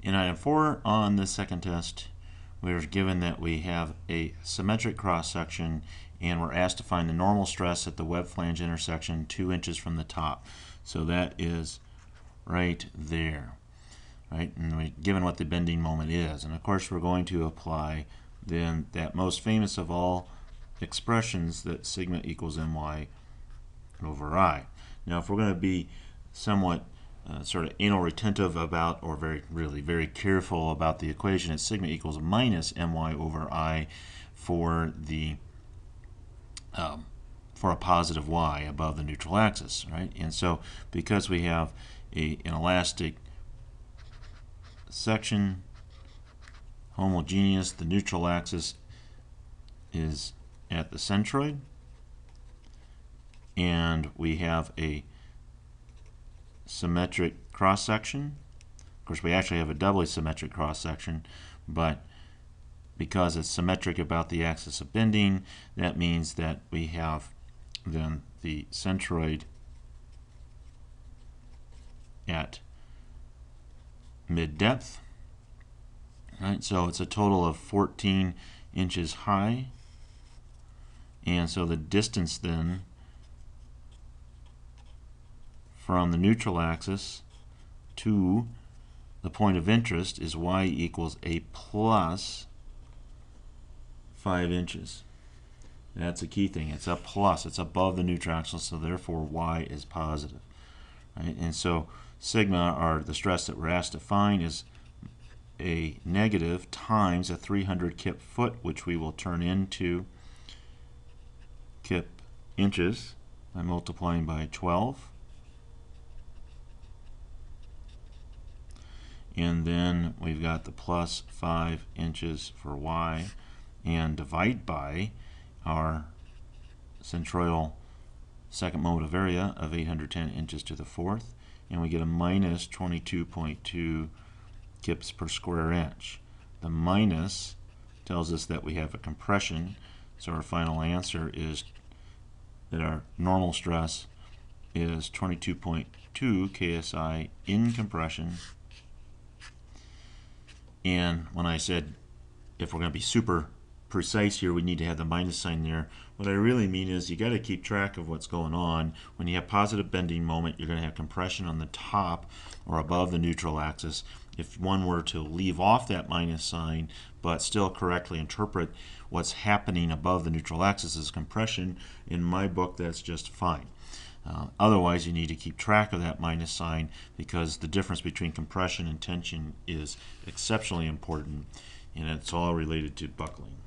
In item 4 on the second test, we are given that we have a symmetric cross-section and we're asked to find the normal stress at the web flange intersection 2 inches from the top. So that is right there. Right? And we're given what the bending moment is. And of course we're going to apply then that most famous of all expressions, that sigma equals my over I. Now if we're going to be somewhat sort of anal retentive about, or very careful about the equation, it's sigma equals minus my over I for the for a positive y above the neutral axis, right? And so because we have an elastic section, homogeneous, the neutral axis is at the centroid, and we have a symmetric cross-section. Of course, we actually have a doubly symmetric cross-section, but because it's symmetric about the axis of bending, that means that we have then the centroid at mid-depth. Right, so it's a total of 14 inches high, and so the distance then from the neutral axis to the point of interest is y equals a plus 5 inches. That's a key thing. It's a plus. It's above the neutral axis, so therefore y is positive. Right? And so sigma, or the stress that we're asked to find, is a negative times a 300 kip foot, which we will turn into kip inches by multiplying by 12. And then we've got the plus 5 inches for y, and divide by our centroidal second moment of area of 810 inches to the fourth, and we get a minus 22.2 kips per square inch. The minus tells us that we have a compression, so our final answer is that our normal stress is 22.2 KSI in compression. And when I said if we're going to be super precise here, we need to have the minus sign there, what I really mean is you got to keep track of what's going on. When you have positive bending moment, you're going to have compression on the top or above the neutral axis. If one were to leave off that minus sign but still correctly interpret what's happening above the neutral axis as compression, in my book that's just fine. Otherwise, you need to keep track of that minus sign, because the difference between compression and tension is exceptionally important, and it's all related to buckling.